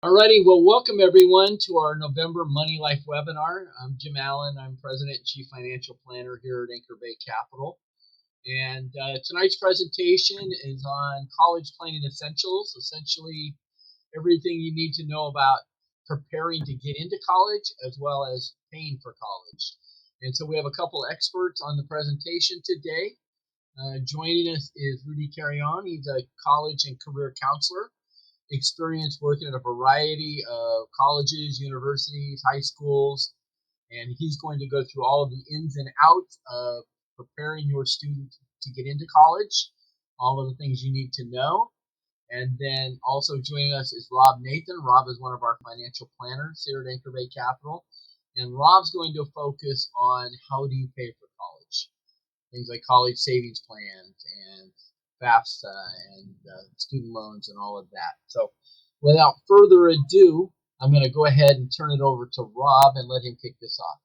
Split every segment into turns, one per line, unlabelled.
Alrighty, well, welcome everyone to our November Money Life webinar. I'm Jim Allen. I'm President and Chief Financial Planner here at Anchor Bay Capital. And tonight's presentation is on college planning essentials, essentially everything you need to know about preparing to get into college as well as paying for college. And so we have a couple experts on the presentation today. Joining us is Rudy Carrion. He's a college and career counselor, experience working at a variety of colleges, universities, high schools, and he's going to go through all of the ins and outs of preparing your student to get into college, all of the things you need to know. And then also joining us is Rob Nathan. Rob is one of our financial planners here at Anchor Bay Capital. And Rob's going to focus on how do you pay for college. Things like college savings plans and FAFSA and student loans and all of that. So without further ado, I'm going to go ahead and turn it over to Rob and let him kick this off.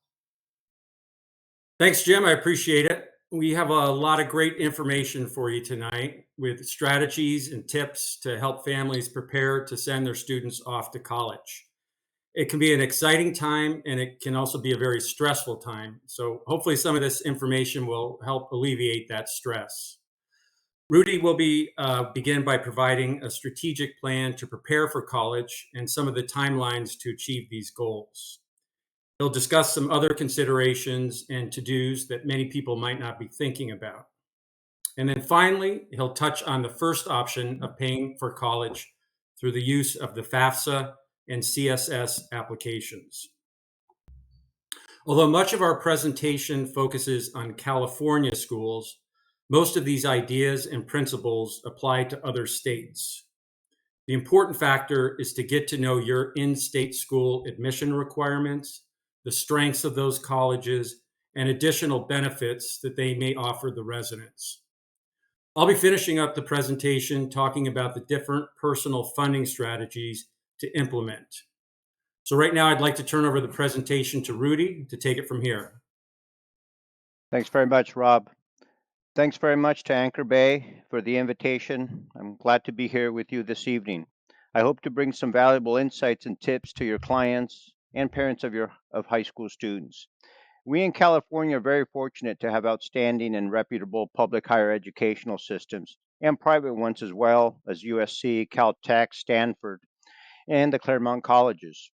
Thanks, Jim. I appreciate it. We have a lot of great information for you tonight with strategies and tips to help families prepare to send their students off to college. It can be an exciting time and it can also be a very stressful time. So hopefully some of this information will help alleviate that stress. Rudy will begin by providing a strategic plan to prepare for college and some of the timelines to achieve these goals. He'll discuss some other considerations and to-dos that many people might not be thinking about. And then finally, he'll touch on the first option of paying for college through the use of the FAFSA and CSS applications. Although much of our presentation focuses on California schools, most of these ideas and principles apply to other states. The important factor is to get to know your in-state school admission requirements, the strengths of those colleges, and additional benefits that they may offer the residents. I'll be finishing up the presentation talking about the different personal funding strategies to implement. So right now, I'd like to turn over the presentation to Rudy to take it from here.
Thanks very much, Rob. Thanks very much to Anchor Bay for the invitation. I'm glad to be here with you this evening. I hope to bring some valuable insights and tips to your clients and parents of high school students. We in California are very fortunate to have outstanding and reputable public higher educational systems and private ones as well as USC, Caltech, Stanford, and the Claremont colleges.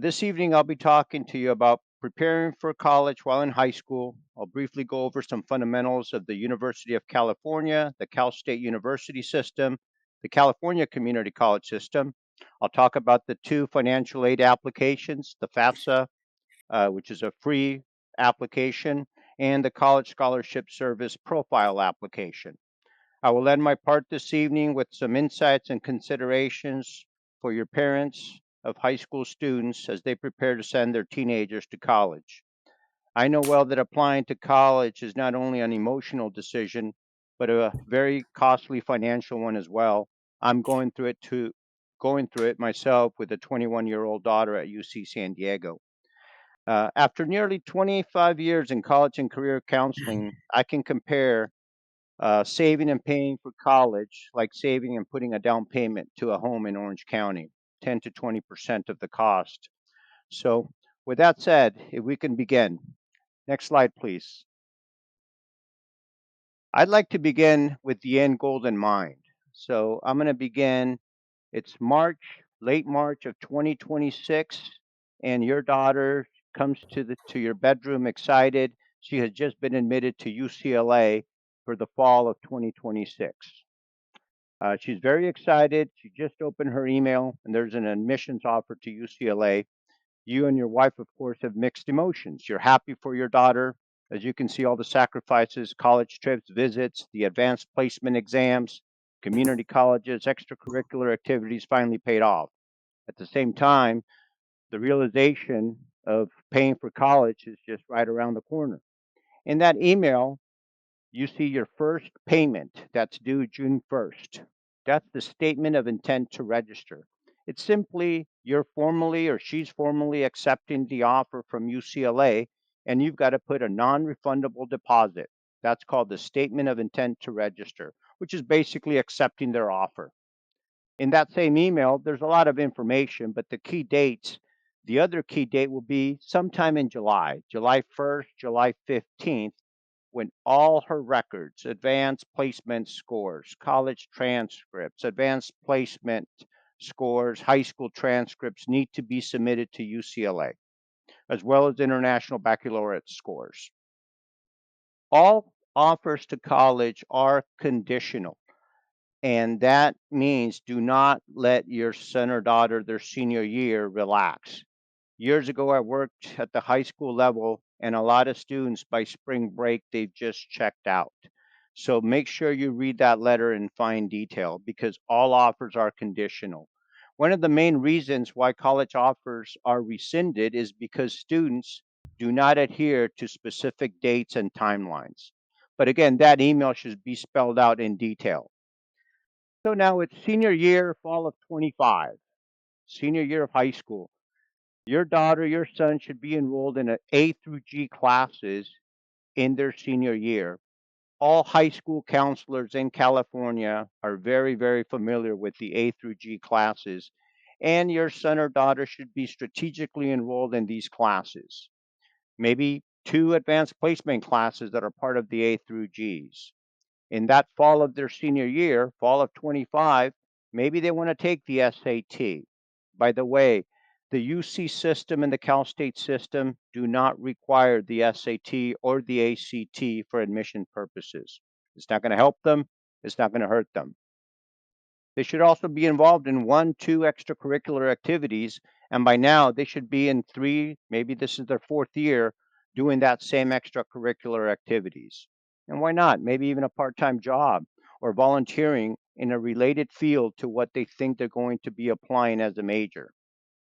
This evening, I'll be talking to you about preparing for college while in high school. I'll briefly go over some fundamentals of the University of California, the Cal State University system, the California Community College system. I'll talk about the two financial aid applications, the FAFSA, which is a free application, and the College Scholarship Service profile application. I will end my part this evening with some insights and considerations for your parents of high school students as they prepare to send their teenagers to college. I know well that applying to college is not only an emotional decision, but a very costly financial one as well. I'm going through it myself with a 21-year-old daughter at UC San Diego. After nearly 25 years in college and career counseling, I can compare saving and paying for college like saving and putting a down payment to a home in Orange County, 10 to 20% of the cost. So with that said, if we can begin. Next slide, please. I'd like to begin with the end goal in mind. So I'm going to begin, it's March, late March of 2026, and your daughter comes to your bedroom excited. She has just been admitted to UCLA for the fall of 2026. She's very excited. She just opened her email and there's an admissions offer to UCLA. You and your wife, of course, have mixed emotions. You're happy for your daughter. As you can see, all the sacrifices, college trips, visits, the advanced placement exams, community colleges, extracurricular activities finally paid off. At the same time, the realization of paying for college is just right around the corner. In that email, you see your first payment that's due June 1st. That's the statement of intent to register. It's simply you're formally or she's formally accepting the offer from UCLA, and you've got to put a non-refundable deposit. That's called the statement of intent to register, which is basically accepting their offer. In that same email, there's a lot of information, but the other key date will be sometime in July, July 1st, July 15th, when all her records, advanced placement scores, college transcripts, advanced placement scores, high school transcripts need to be submitted to UCLA, as well as international baccalaureate scores. All offers to college are conditional, and that means do not let your son or daughter their senior year relax. Years ago, I worked at the high school level, and a lot of students by spring break, they've just checked out. So make sure you read that letter in fine detail because all offers are conditional. One of the main reasons why college offers are rescinded is because students do not adhere to specific dates and timelines. But again, that email should be spelled out in detail. So now it's senior year, fall of 25, senior year of high school. Your daughter, your son should be enrolled in A through G classes in their senior year. All high school counselors in California are very, very familiar with the A through G classes, and your son or daughter should be strategically enrolled in these classes. Maybe two advanced placement classes that are part of the A through Gs. In that fall of their senior year, fall of 25, maybe they want to take the SAT. By the way, the UC system and the Cal State system do not require the SAT or the ACT for admission purposes. It's not going to help them, it's not going to hurt them. They should also be involved in one, two extracurricular activities, and by now they should be in three, maybe this is their fourth year, doing that same extracurricular activities. And why not? Maybe even a part time job or volunteering in a related field to what they think they're going to be applying as a major.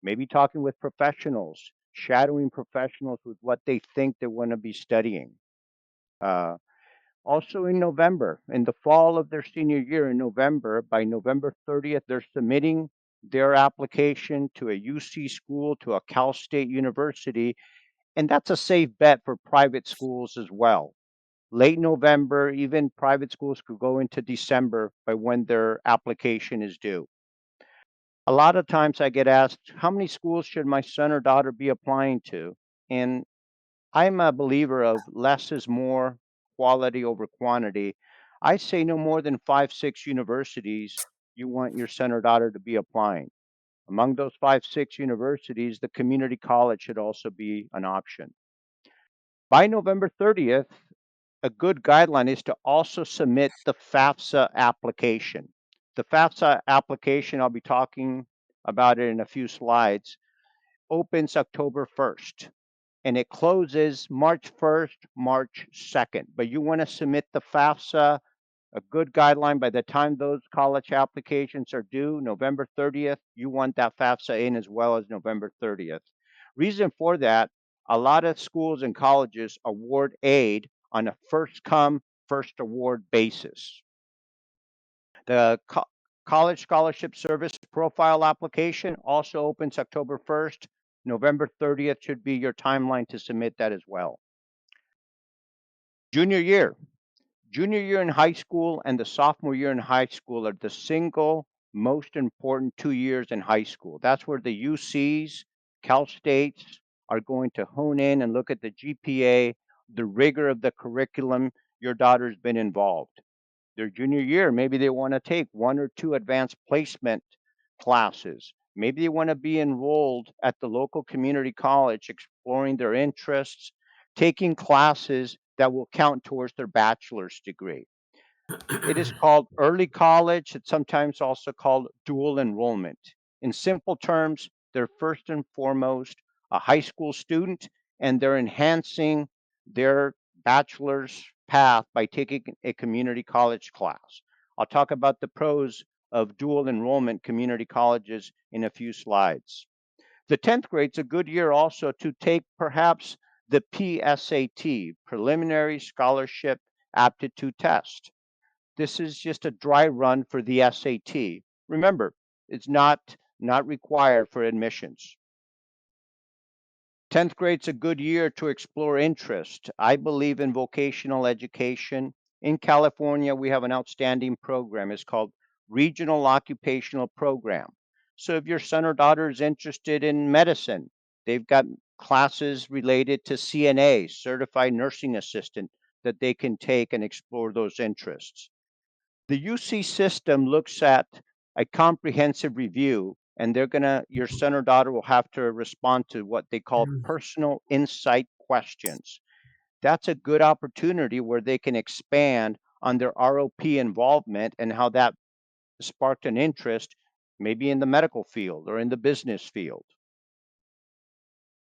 Maybe talking with professionals, shadowing professionals with what they think they want to be studying. Uh, Also in November, in the fall of their senior year in November, by November 30th, they're submitting their application to a UC school, to a Cal State University, and that's a safe bet for private schools as well. Late November, even private schools could go into December by when their application is due. A lot of times I get asked, how many schools should my son or daughter be applying to? And I'm a believer of less is more, quality over quantity. I say no more than five, six universities you want your son or daughter to be applying. Among those five, six universities, the community college should also be an option. By November 30th, a good guideline is to also submit the FAFSA application. The FAFSA application, I'll be talking about it in a few slides, opens October 1st and it closes March 1st, March 2nd. But you want to submit the FAFSA, a good guideline by the time those college applications are due, November 30th, you want that FAFSA in as well as November 30th. Reason for that, a lot of schools and colleges award aid on a first come, first award basis. The College Scholarship Service profile application also opens October 1st. November 30th should be your timeline to submit that as well. Junior year. Junior year in high school and the sophomore year in high school are the single most important 2 years in high school. That's where the UCs, Cal States are going to hone in and look at the GPA, the rigor of the curriculum your daughter's been involved. Their junior year, maybe they want to take one or two advanced placement classes. Maybe they want to be enrolled at the local community college, exploring their interests, taking classes that will count towards their bachelor's degree. It is called early college. It's sometimes also called dual enrollment. In simple terms, they're first and foremost a high school student and they're enhancing their bachelor's path by taking a community college class. I'll talk about the pros of dual enrollment community colleges in a few slides. The 10th grade's a good year also to take perhaps the PSAT, Preliminary Scholarship Aptitude Test. This is just a dry run for the SAT. Remember, it's not required for admissions. 10th grade's a good year to explore interest. I believe in vocational education. In California, we have an outstanding program. It's called regional occupational program. So if your son or daughter is interested in medicine, they've got classes related to CNA, certified nursing assistant, that they can take and explore those interests. The UC system looks at a comprehensive review, and your son or daughter will have to respond to what they call personal insight questions. That's a good opportunity where they can expand on their ROP involvement and how that sparked an interest, maybe in the medical field or in the business field.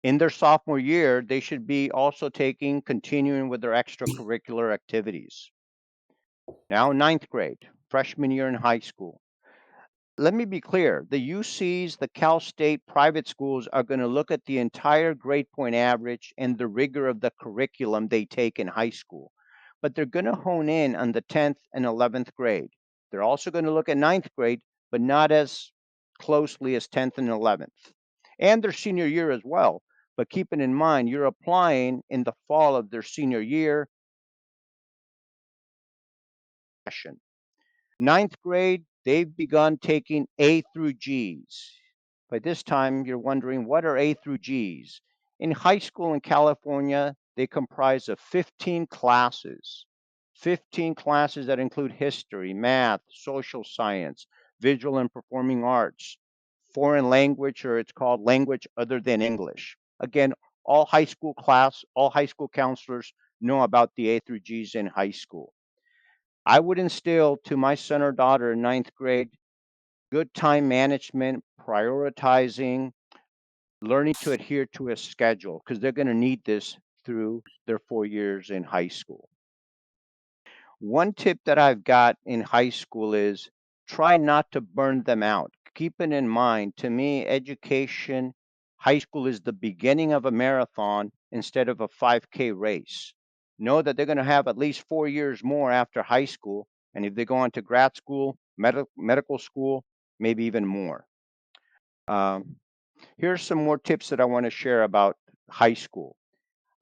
In their sophomore year, they should be also continuing with their extracurricular activities. Now, ninth grade, freshman year in high school. Let me be clear, the UCs, the Cal State private schools are going to look at the entire grade point average and the rigor of the curriculum they take in high school. But they're going to hone in on the 10th and 11th grade. They're also going to look at ninth grade, but not as closely as 10th and 11th. And their senior year as well. But keeping in mind, you're applying in the fall of their senior year. Ninth grade, they've begun taking A through G's. By this time, you're wondering, what are A through G's? In high school in California, they comprise of 15 classes. 15 classes that include history, math, social science, visual and performing arts, foreign language, or it's called language other than English. Again, all high school counselors know about the A through G's in high school. I would instill to my son or daughter in ninth grade good time management, prioritizing, learning to adhere to a schedule, because they're going to need this through their 4 years in high school. One tip that I've got in high school is try not to burn them out. Keeping in mind, to me, education, high school is the beginning of a marathon instead of a 5K race. Know that they're going to have at least 4 years more after high school. And if they go on to grad school, medical school, maybe even more. Here's some more tips that I want to share about high school.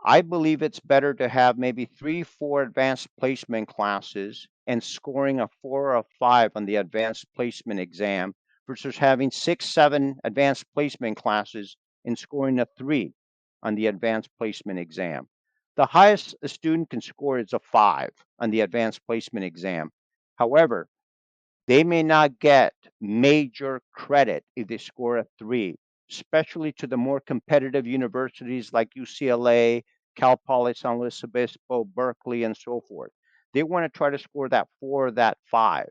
I believe it's better to have maybe 3, 4 advanced placement classes and scoring a 4 or a 5 on the advanced placement exam versus having 6, 7 advanced placement classes and scoring a 3 on the advanced placement exam. The highest a student can score is a 5 on the advanced placement exam. However, they may not get major credit if they score a 3, especially to the more competitive universities like UCLA, Cal Poly San Luis Obispo, Berkeley, and so forth. They want to try to score that 4 or that 5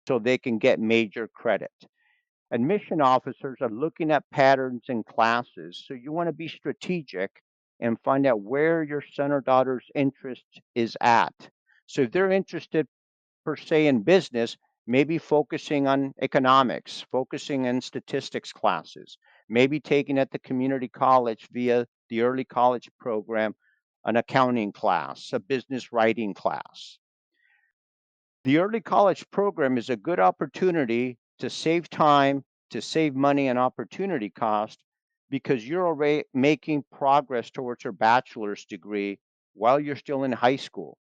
so they can get major credit. Admission officers are looking at patterns in classes, so you want to be strategic and find out where your son or daughter's interest is at. So if they're interested per se in business, maybe focusing on economics, focusing in statistics classes, maybe taking at the community college via the early college program an accounting class, a business writing class. The early college program is a good opportunity to save time, to save money and opportunity cost, because you're already making progress towards your bachelor's degree while you're still in high school.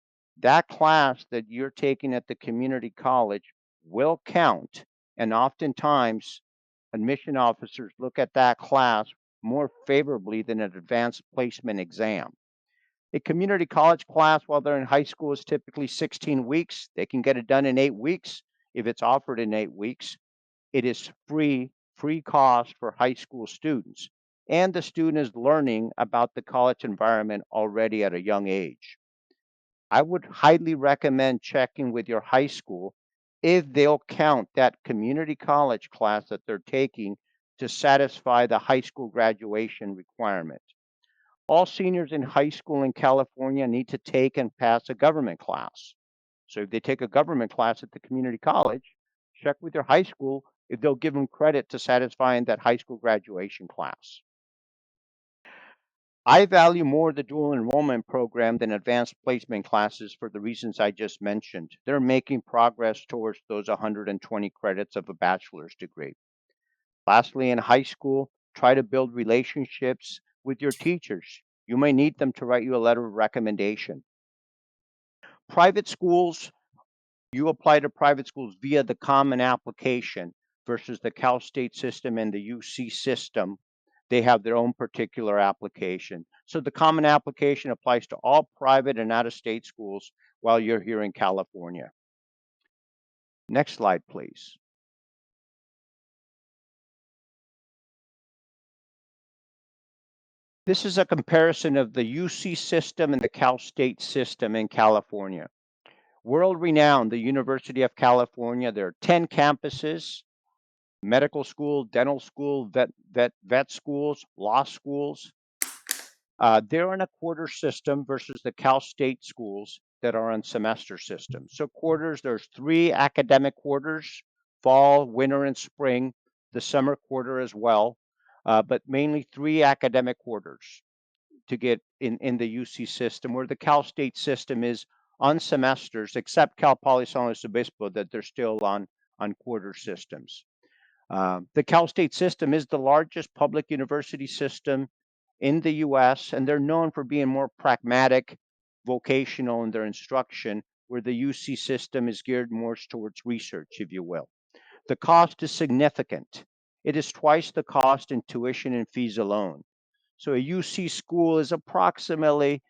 That class that you're taking at the community college will count, and oftentimes admission officers look at that class more favorably than an advanced placement exam. A community college class while they're in high school is typically 16 weeks. They can get it done in 8 weeks if it's offered in 8 weeks. It is free cost for high school students. And the student is learning about the college environment already at a young age. I would highly recommend checking with your high school if they'll count that community college class that they're taking to satisfy the high school graduation requirement. All seniors in high school in California need to take and pass a government class. So if they take a government class at the community college, check with your high school if they'll give them credit to satisfying that high school graduation class. I value more the dual enrollment program than advanced placement classes for the reasons I just mentioned. They're making progress towards those 120 credits of a bachelor's degree. Lastly, in high school, try to build relationships with your teachers. You may need them to write you a letter of recommendation. Private schools You apply to private schools via the common application versus the Cal State system and the UC system. They have their own particular application. So the common application applies to all private and out of state schools while you're here in California. Next slide, please. This is a comparison of the UC system and the Cal State system in California. World renowned, the University of California. There are 10 campuses: medical school, dental school, vet schools, law schools. They're on a quarter system versus the Cal State schools that are on semester systems. So quarters, there's 3 academic quarters: fall, winter, and spring. The summer quarter as well, but mainly 3 academic quarters to get in the UC system, where the Cal State system is on semesters, except Cal Poly San Luis Obispo, that they're still on quarter systems. The Cal State system is the largest public university system in the US, and they're known for being more pragmatic, vocational in their instruction, where the UC system is geared more towards research, if you will. The cost is significant. It is twice the cost in tuition and fees alone. So a UC school is approximately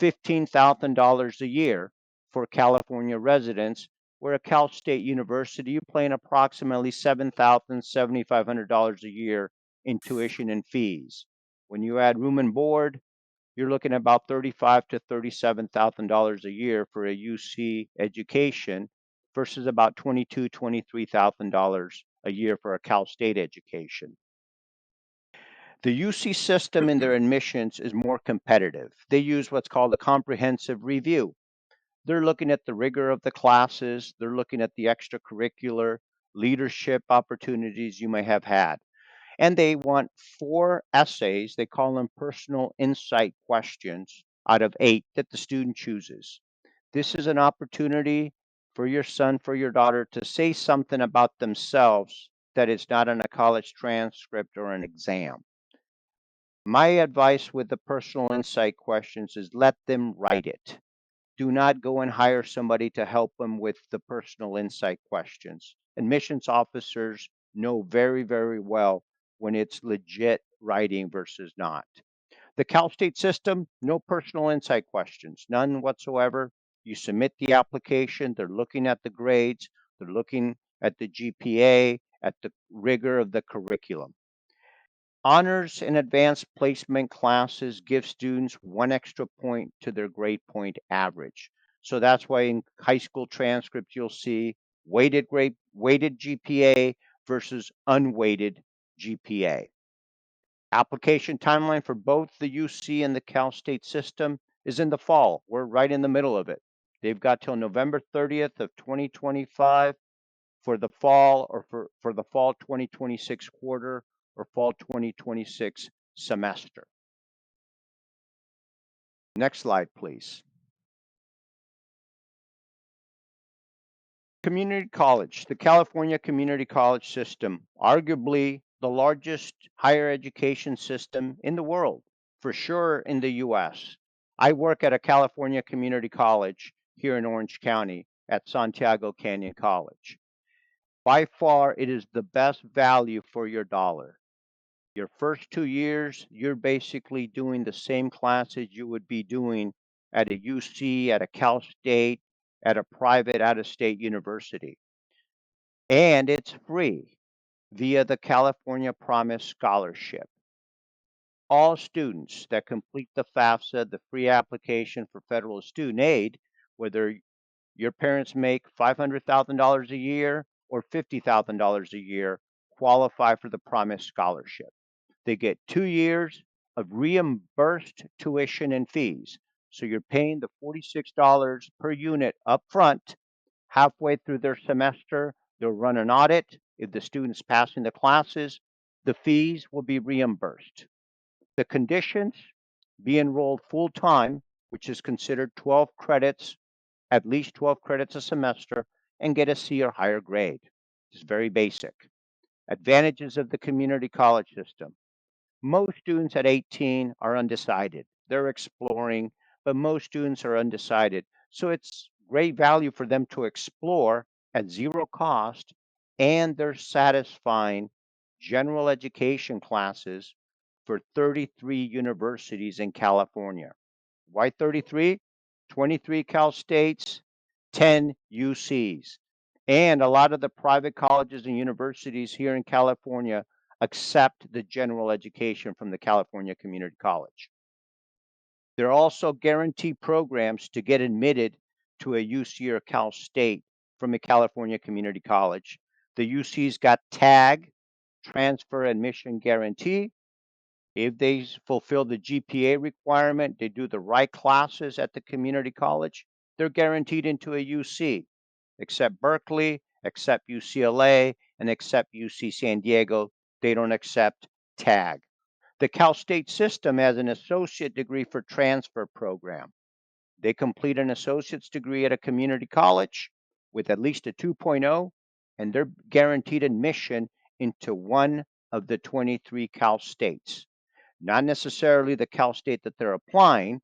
$15,000 a year for California residents, where a Cal State University, you're paying approximately $7,000, $7,500 a year in tuition and fees. When you add room and board, you're looking at about $35,000 to $37,000 a year for a UC education versus about $22,000, $23,000 a year for a Cal State education. The UC system in their admissions is more competitive. They use what's called a comprehensive review. They're looking at the rigor of the classes, they're looking at the extracurricular leadership opportunities you may have had. And they want 4 essays, they call them personal insight questions, out of 8 that the student chooses. This is an opportunity for your son, for your daughter to say something about themselves that is not in a college transcript or an exam. My advice with the personal insight questions is let them write it. Do not go and hire somebody to help them with the personal insight questions. Admissions officers know very, very well when it's legit writing versus not. The Cal State system, no personal insight questions, none whatsoever. You submit the application, they're looking at the grades, they're looking at the GPA, at the rigor of the curriculum. Honors and advanced placement classes give students 1 extra point to their grade point average. So that's why in high school transcripts you'll see weighted GPA versus unweighted GPA. Application timeline for both the UC and the Cal State system is in the fall. We're right in the middle of it. They've got till November 30th of 2025 for the fall, or for the fall 2026 quarter or fall 2026 semester. Next slide, please. Community college, the California community college system, arguably the largest higher education system in the world, for sure in the US. I work at a California community college here in Orange County at Santiago Canyon College. By far, it is the best value for your dollar. Your first 2 years, you're basically doing the same classes you would be doing at a UC, at a Cal State, at a private out of state university. And it's free via the California Promise Scholarship. All students that complete the FAFSA, the free application for federal student aid, whether your parents make $500,000 a year or $50,000 a year, qualify for the Promise Scholarship. They get 2 years of reimbursed tuition and fees. So you're paying the $46 per unit up front. Halfway through their semester, they'll run an audit. If the student's passing the classes, the fees will be reimbursed. The conditions: be enrolled full time, which is considered 12 credits, at least 12 credits a semester, and get a C or higher grade. It's very basic. Advantages of the community college system: most students at 18 are undecided. They're exploring, but most students are undecided. So it's great value for them to explore at zero cost, and they're satisfying general education classes for 33 universities in California. Why 33? 23 Cal States, 10 UCs. And a lot of the private colleges and universities here in California accept the general education from the California Community College. There are also guaranteed programs to get admitted to a UC or Cal State from a California Community College. The UC's got TAG, Transfer Admission Guarantee. If they fulfill the GPA requirement, they do the right classes at the community college, they're guaranteed into a UC, except Berkeley, except UCLA, and except UC San Diego. They don't accept TAG. The Cal State system has an associate degree for transfer program. They complete an associate's degree at a community college with at least a 2.0, and they're guaranteed admission into one of the 23 Cal States. Not necessarily the Cal State that they're applying.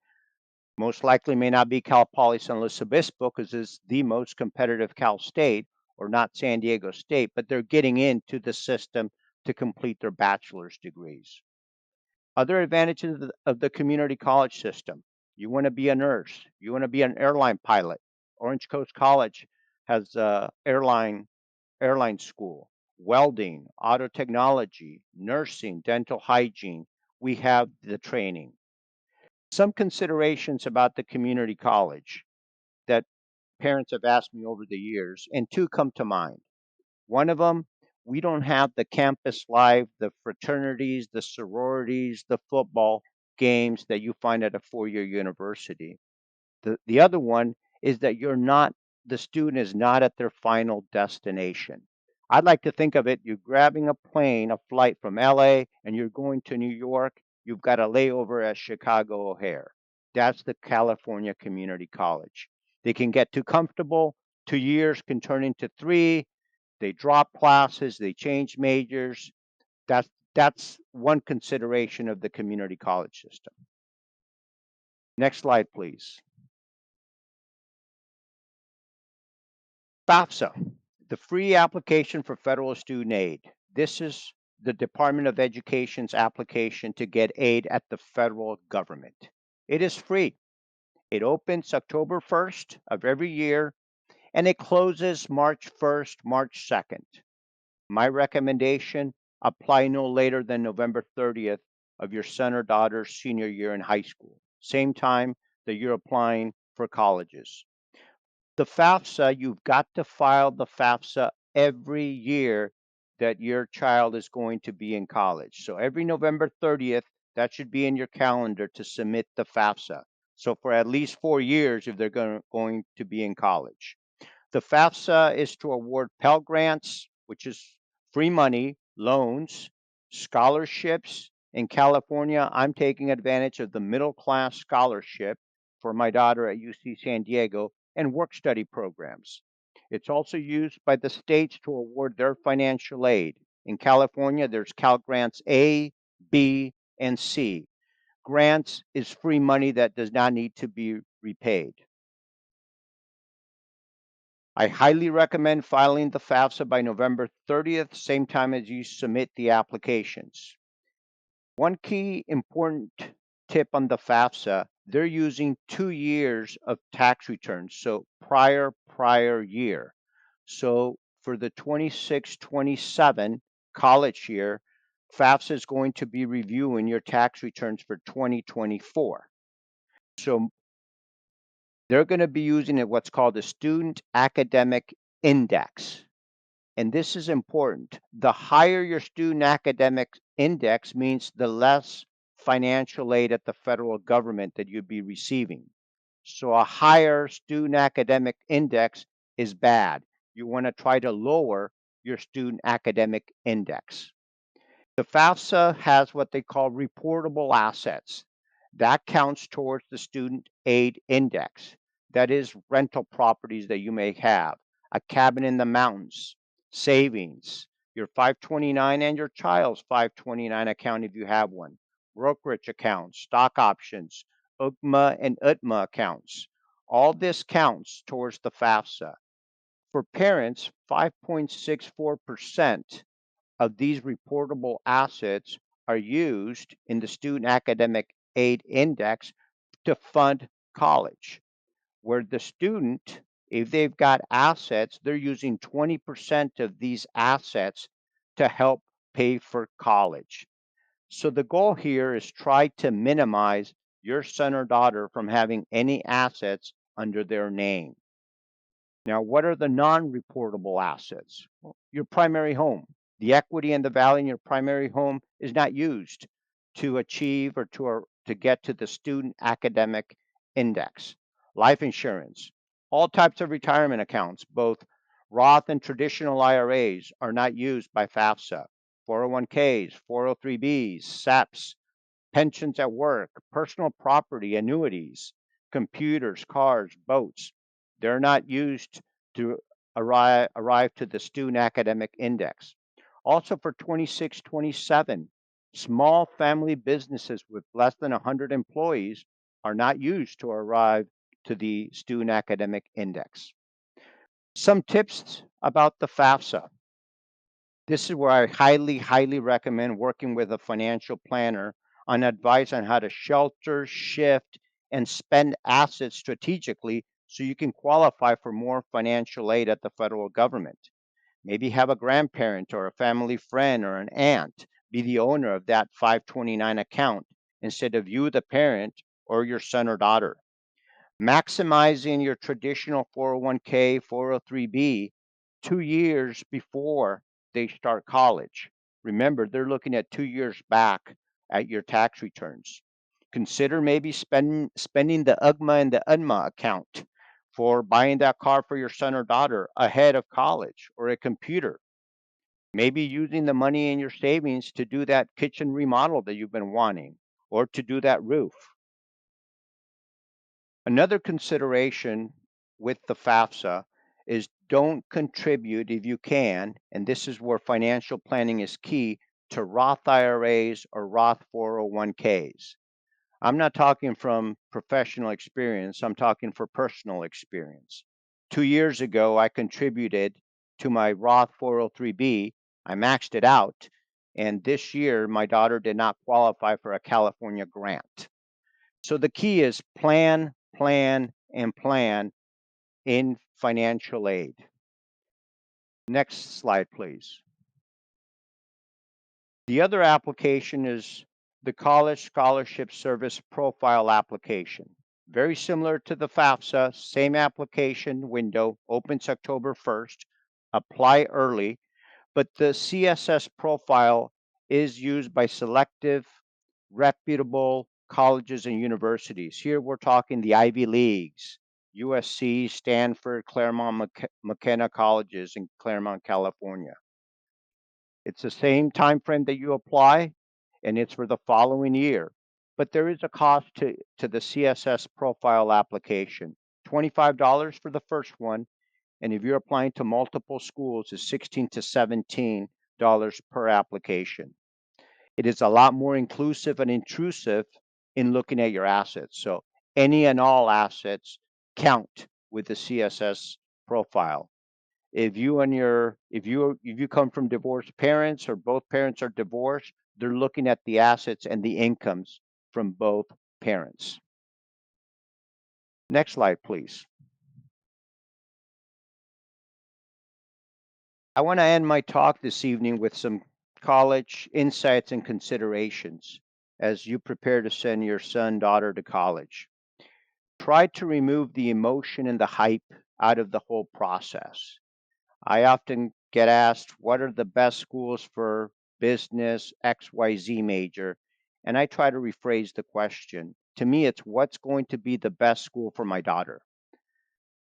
Most likely may not be Cal Poly San Luis Obispo because it's the most competitive Cal State, or not San Diego State, but they're getting into the system to complete their bachelor's degrees. Other advantages of the community college system. You want to be a nurse, you want to be an airline pilot. Orange Coast College has airline school, welding, auto technology, nursing, dental hygiene. We have the training. Some considerations about the community college that parents have asked me over the years, and two come to mind. One of them, we don't have the campus life, the fraternities, the sororities, the football games that you find at a 4 year university. The other one is that the student is not at their final destination. I'd like to think of it, you're grabbing a plane, a flight from LA, and you're going to New York. You've got a layover at Chicago O'Hare. That's the California Community College. They can get too comfortable. 2 years can turn into three. They drop classes, they change majors. That's one consideration of the community college system. Next slide, please. FAFSA, the free application for federal student aid. This is the Department of Education's application to get aid at the federal government. It is free. It opens October 1st of every year and it closes March 1st, March 2nd. My recommendation, apply no later than November 30th of your son or daughter's senior year in high school, same time that you're applying for colleges. The FAFSA, you've got to file the FAFSA every year that your child is going to be in college. So every November 30th, that should be in your calendar to submit the FAFSA. So for at least 4 years if they're going to be in college. The FAFSA is to award Pell Grants, which is free money, loans, scholarships. In California, I'm taking advantage of the middle class scholarship for my daughter at UC San Diego and work study programs. It's also used by the states to award their financial aid. In California, there's Cal Grants A, B, and C. Grants is free money that does not need to be repaid. I highly recommend filing the FAFSA by November 30th, same time as you submit the applications. One key important tip on the FAFSA, they're using 2 years of tax returns, so prior year. So for the 26-27 college year, FAFSA is going to be reviewing your tax returns for 2024. So they're going to be using what's called the Student Academic Index. And this is important. The higher your student academic index means the less financial aid at the federal government that you'd be receiving. So a higher student academic index is bad. You want to try to lower your student academic index. The FAFSA has what they call reportable assets. That counts towards the student aid index. That is rental properties that you may have, a cabin in the mountains, savings, your 529 and your child's 529 account if you have one, brokerage accounts, stock options, UGMA and UTMA accounts. All this counts towards the FAFSA. For parents, 5.64% of these reportable assets are used in the Student Academic Aid Index to fund college, where the student, if they've got assets, they're using 20% of these assets to help pay for college. So the goal here is try to minimize your son or daughter from having any assets under their name. Now, what are the non-reportable assets? Well, your primary home. The equity and the value in your primary home is not used to achieve or to get to the student academic index. Life insurance. All types of retirement accounts, both Roth and traditional IRAs, are not used by FAFSA. 401ks, 403bs, SEPs, pensions at work, personal property, annuities, computers, cars, boats. They're not used to arrive to the student academic index. Also for 26-27, small family businesses with less than 100 employees are not used to arrive to the student academic index. Some tips about the FAFSA. This is where I highly recommend working with a financial planner on advice on how to shelter, shift, and spend assets strategically so you can qualify for more financial aid at the federal government. Maybe have a grandparent or a family friend or an aunt be the owner of that 529 account instead of you, the parent, or your son or daughter. Maximizing your traditional 401k, 403b 2 years before they start college. Remember, they're looking at 2 years back at your tax returns. Consider maybe spending the UGMA and the UNMA account for buying that car for your son or daughter ahead of college, or a computer. Maybe using the money in your savings to do that kitchen remodel that you've been wanting, or to do that roof. Another consideration with the FAFSA is don't contribute if you can, and this is where financial planning is key, to Roth IRAs or Roth 401ks. I'm not talking from professional experience, I'm talking for personal experience. 2 years ago, I contributed to my Roth 403b. I maxed it out, and this year, my daughter did not qualify for a California grant. So the key is plan, plan, and plan in financial aid. Next slide, please. The other application is the College Scholarship Service Profile application. Very similar to the FAFSA, same application window, opens October 1st. Apply early, but the CSS profile is used by selective, reputable colleges and universities. Here we're talking the Ivy Leagues, USC, Stanford, Claremont McKenna colleges in Claremont, California. It's the same time frame that you apply, and it's for the following year. But there is a cost to the CSS profile application. $25 for the first one, and if you're applying to multiple schools, it's $16 to $17 per application. It is a lot more inclusive and intrusive in looking at your assets. So any and all assets count with the CSS profile. If you come from divorced parents or both parents are divorced, they're looking at the assets and the incomes from both parents. Next slide, please. I want to end my talk this evening with some college insights and considerations as you prepare to send your son, daughter to college. Try to remove the emotion and the hype out of the whole process. I often get asked, what are the best schools for business XYZ major? And I try to rephrase the question. To me, it's what's going to be the best school for my daughter.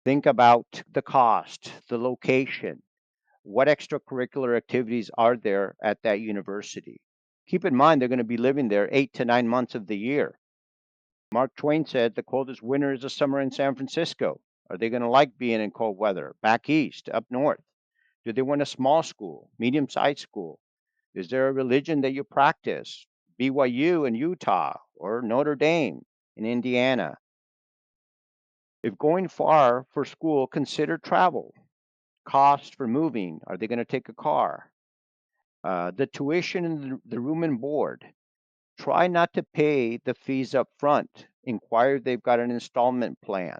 Think about the cost, the location, what extracurricular activities are there at that university. Keep in mind, they're going to be living there 8 to 9 months of the year. Mark Twain said the coldest winter is the summer in San Francisco. Are they going to like being in cold weather? Back east, up north? Do they want a small school, medium sized school? Is there a religion that you practice? BYU in Utah or Notre Dame in Indiana? If going far for school, consider travel, cost for moving. Are they going to take a car? The tuition and the room and board. Try not to pay the fees up front. Inquire if they've got an installment plan.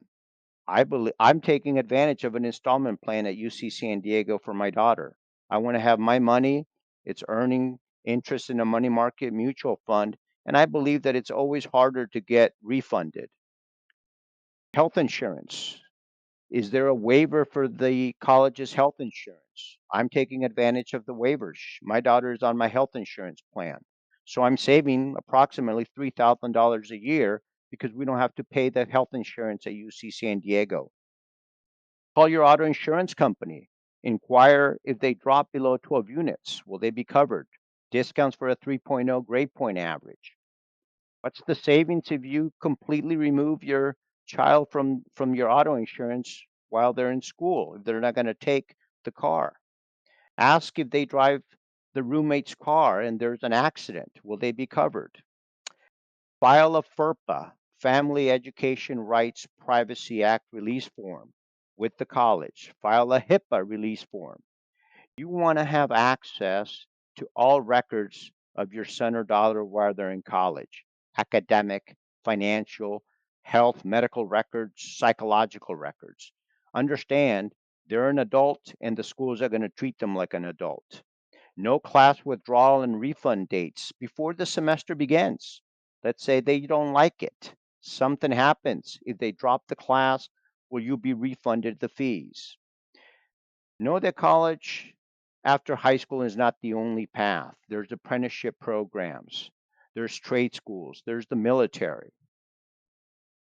I'm taking advantage of an installment plan at UC San Diego for my daughter. I want to have my money. It's earning interest in a money market mutual fund, and I believe that it's always harder to get refunded. Health insurance. Is there a waiver for the college's health insurance? I'm taking advantage of the waivers. My daughter is on my health insurance plan. So I'm saving approximately $3,000 a year because we don't have to pay the health insurance at UC San Diego. Call your auto insurance company. Inquire if they drop below 12 units. Will they be covered? Discounts for a 3.0 grade point average. What's the savings if you completely remove your child from your auto insurance while they're in school, if they're not going to take the car? Ask if they drive the roommate's car and there's an accident. Will they be covered? File a FERPA, Family Education Rights Privacy Act release form with the college. File a HIPAA release form. You want to have access to all records of your son or daughter while they're in college: academic, financial, health, medical records, psychological records. Understand they're an adult and the schools are going to treat them like an adult. No class withdrawal and refund dates before the semester begins. Let's say they don't like it. Something happens. If they drop the class, will you be refunded the fees? Know that college after high school is not the only path. There's apprenticeship programs, there's trade schools, there's the military.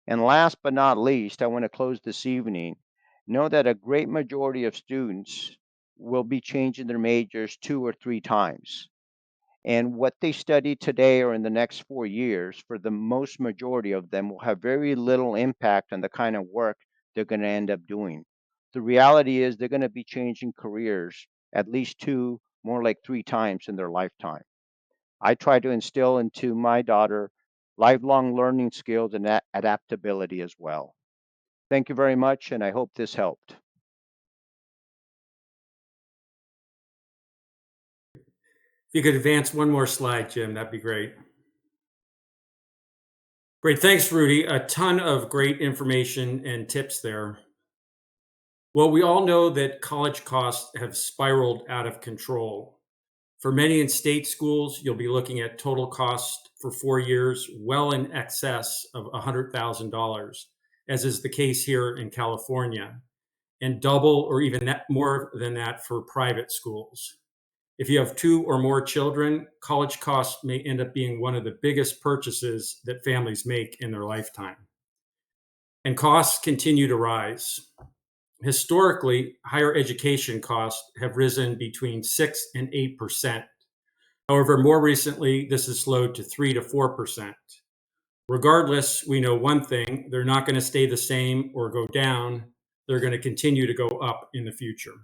And last but not least, I want to close this evening. Know that a great majority of students will be changing their majors 2 or 3 times. And what they study today or in the next 4 years, for the most majority of them, will have very little impact on the kind of work they're going to end up doing. The reality is they're going to be changing careers at least 2, more like 3 times in their lifetime. I try to instill into my daughter lifelong learning skills and adaptability as well. Thank you very much, and I hope this helped.
If you could advance one more slide, Jim, that'd be great. Great. Thanks, Rudy. A ton of great information and tips there. Well, we all know that college costs have spiraled out of control. For many in state schools, you'll be looking at total cost for 4 years well in excess of $100,000, as is the case here in California, and double or even more than that for private schools. If you have 2 or more children, college costs may end up being one of the biggest purchases that families make in their lifetime. And costs continue to rise. Historically, higher education costs have risen between 6 and 8%. However, more recently, this has slowed to 3 to 4%. Regardless, we know one thing: they're not going to stay the same or go down. They're going to continue to go up in the future.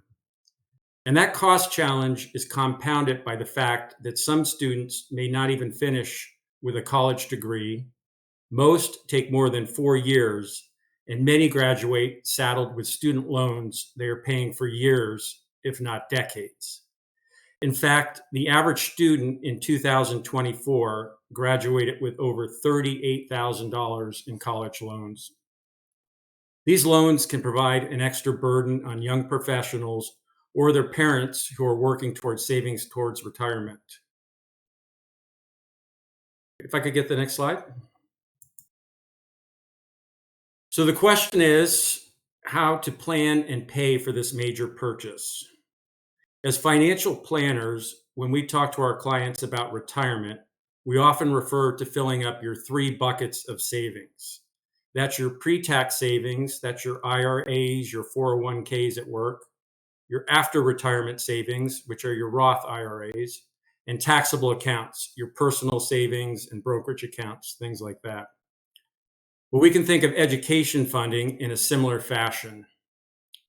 And that cost challenge is compounded by the fact that some students may not even finish with a college degree. Most take more than 4 years, and many graduate saddled with student loans they are paying for years, if not decades. In fact, the average student in 2024 graduated with over $38,000 in college loans. These loans can provide an extra burden on young professionals or their parents who are working towards savings towards retirement. If I could get the next slide. So the question is how to plan and pay for this major purchase. As financial planners, when we talk to our clients about retirement, we often refer to filling up your 3 buckets of savings. That's your pre-tax savings, that's your IRAs, your 401ks at work, your after retirement savings, which are your Roth IRAs, and taxable accounts, your personal savings and brokerage accounts, things like that. But we can think of education funding in a similar fashion.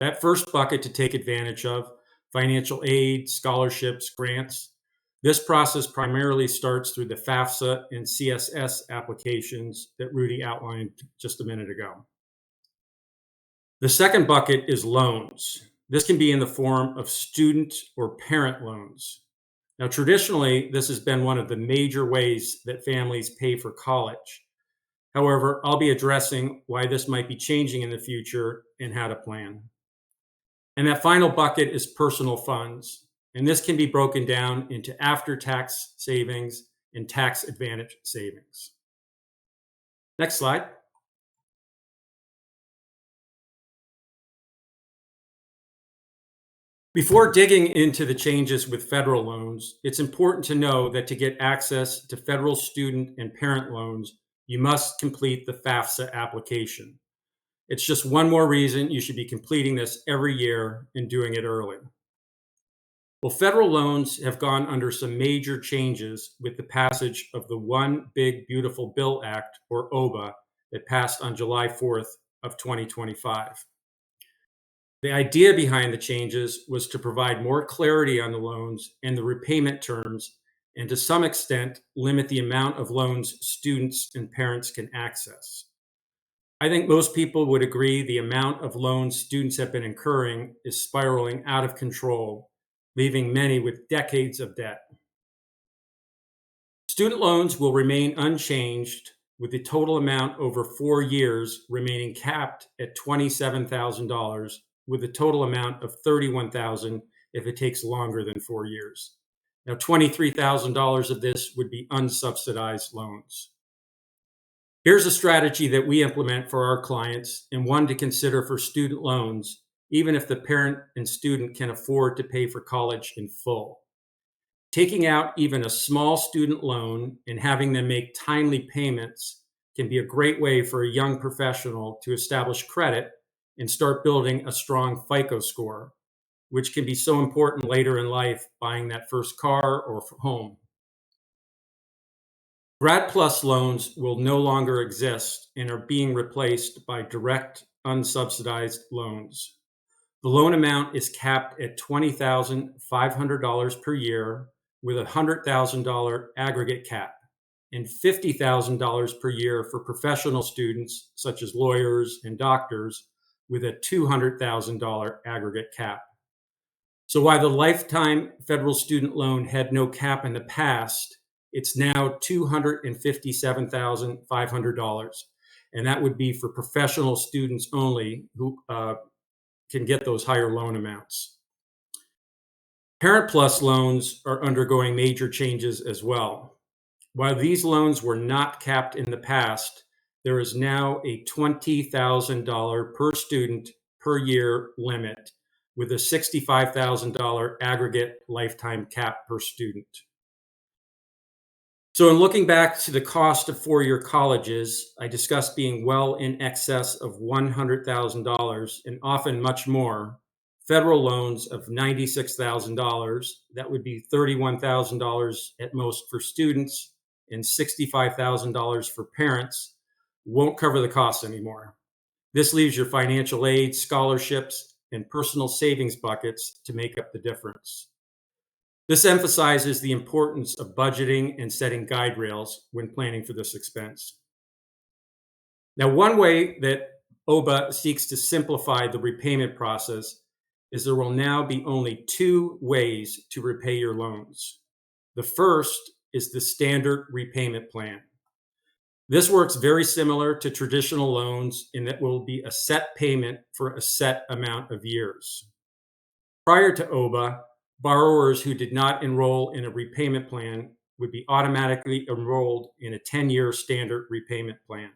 That first bucket to take advantage of: financial aid, scholarships, grants. This process primarily starts through the FAFSA and CSS applications that Rudy outlined just a minute ago. The second bucket is loans. This can be in the form of student or parent loans. Now, traditionally, this has been one of the major ways that families pay for college. However, I'll be addressing why this might be changing in the future and how to plan. And that final bucket is personal funds. And this can be broken down into after tax savings and tax advantage savings. Next slide. Before digging into the changes with federal loans, it's important to know that to get access to federal student and parent loans, you must complete the FAFSA application. It's just one more reason you should be completing this every year and doing it early. Well, federal loans have gone under some major changes with the passage of the One Big Beautiful Bill Act, or OBA, that passed on July 4th of 2025. The idea behind the changes was to provide more clarity on the loans and the repayment terms, and to some extent, limit the amount of loans students and parents can access. I think most people would agree the amount of loans students have been incurring is spiraling out of control, leaving many with decades of debt. Student loans will remain unchanged, with the total amount over 4 years remaining capped at $27,000, with a total amount of $31,000 if it takes longer than 4 years. Now, $23,000 of this would be unsubsidized loans. Here's a strategy that we implement for our clients, and one to consider for student loans, even if the parent and student can afford to pay for college in full. Taking out even a small student loan and having them make timely payments can be a great way for a young professional to establish credit and start building a strong FICO score, which can be so important later in life, buying that first car or home. Grad Plus loans will no longer exist and are being replaced by direct unsubsidized loans. The loan amount is capped at $20,500 per year with a $100,000 aggregate cap and $50,000 per year for professional students such as lawyers and doctors with a $200,000 aggregate cap. So while the lifetime federal student loan had no cap in the past, it's now $257,500. And that would be for professional students only who can get those higher loan amounts. Parent Plus loans are undergoing major changes as well. While these loans were not capped in the past, there is now a $20,000 per student per year limit with a $65,000 aggregate lifetime cap per student. So in looking back to the cost of four-year colleges, I discussed being well in excess of $100,000 and often much more. Federal loans of $96,000, that would be $31,000 at most for students and $65,000 for parents, won't cover the costs anymore. This leaves your financial aid, scholarships, and personal savings buckets to make up the difference. This emphasizes the importance of budgeting and setting guide rails when planning for this expense. Now, one way that OBA seeks to simplify the repayment process is there will now be only two ways to repay your loans. The first is the standard repayment plan. This works very similar to traditional loans in that it will be a set payment for a set amount of years. Prior to OBA, borrowers who did not enroll in a repayment plan would be automatically enrolled in a 10-year standard repayment plan.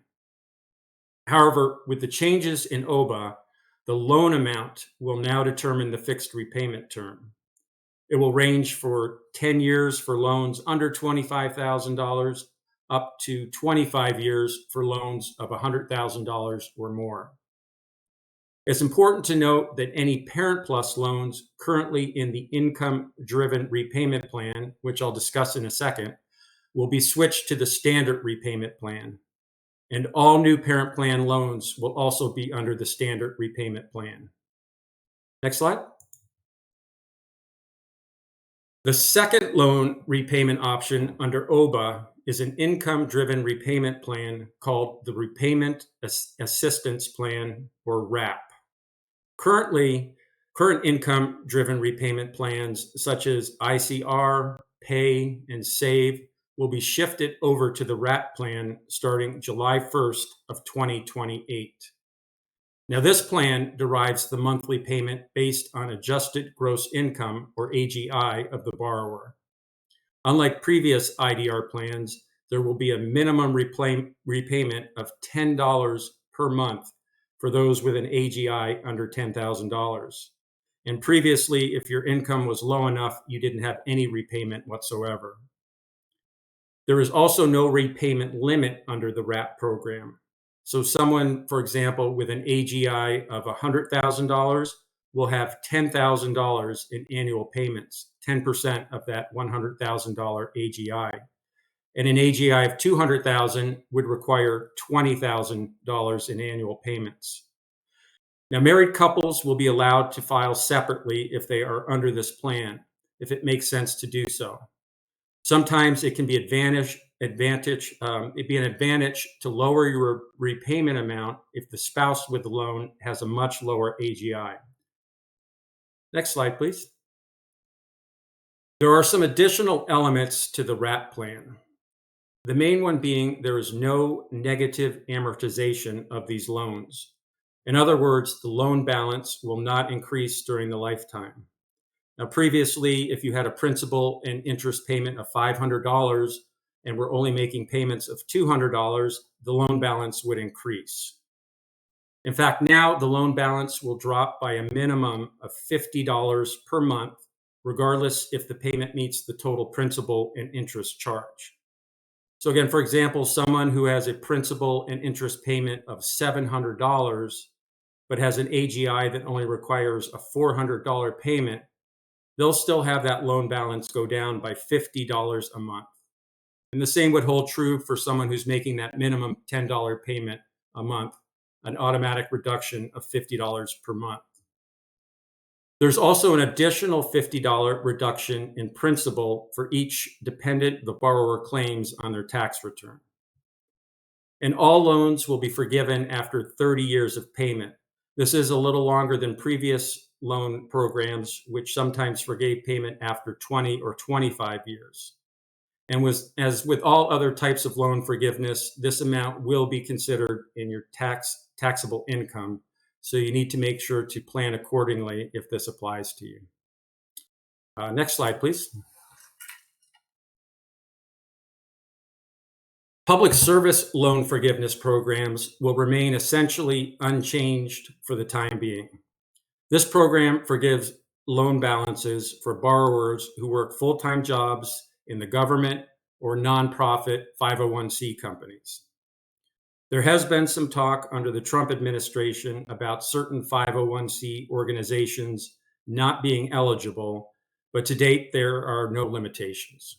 However, with the changes in OBA, the loan amount will now determine the fixed repayment term. It will range for 10 years for loans under $25,000 up to 25 years for loans of $100,000 or more. It's important to note that any Parent Plus loans currently in the income-driven repayment plan, which I'll discuss in a second, will be switched to the standard repayment plan. And all new parent plan loans will also be under the standard repayment plan. Next slide. The second loan repayment option under OBA is an income-driven repayment plan called the Repayment Assistance Plan, or RAP. Current income-driven repayment plans such as ICR, Pay, and Save will be shifted over to the WRAP plan starting July 1st of 2028. Now, this plan derives the monthly payment based on adjusted gross income, or AGI, of the borrower. Unlike previous IDR plans, there will be a minimum repayment of $10 per month for those with an AGI under $10,000. And previously, if your income was low enough, you didn't have any repayment whatsoever. There is also no repayment limit under the WRAP program. So someone, for example, with an AGI of $100,000 will have $10,000 in annual payments, 10% of that $100,000 AGI. And an AGI of $200,000 would require $20,000 in annual payments. Now, married couples will be allowed to file separately if they are under this plan, if it makes sense to do so. Sometimes it can be an advantage to lower your repayment amount if the spouse with the loan has a much lower AGI. Next slide, please. There are some additional elements to the WRAP plan. The main one being there is no negative amortization of these loans. In other words, the loan balance will not increase during the lifetime. Now, previously, if you had a principal and interest payment of $500 and were only making payments of $200, the loan balance would increase. In fact, now the loan balance will drop by a minimum of $50 per month, regardless if the payment meets the total principal and interest charge. So again, for example, someone who has a principal and interest payment of $700, but has an AGI that only requires a $400 payment, they'll still have that loan balance go down by $50 a month. And the same would hold true for someone who's making that minimum $10 payment a month, an automatic reduction of $50 per month. There's also an additional $50 reduction in principal for each dependent the borrower claims on their tax return. And all loans will be forgiven after 30 years of payment. This is a little longer than previous loan programs, which sometimes forgave payment after 20 or 25 years. And as with all other types of loan forgiveness, this amount will be considered in your taxable income. So you need to make sure to plan accordingly if this applies to you. Next slide, please. Public service loan forgiveness programs will remain essentially unchanged for the time being. This program forgives loan balances for borrowers who work full-time jobs in the government or nonprofit 501c companies. There has been some talk under the Trump administration about certain 501c organizations not being eligible, but to date, there are no limitations.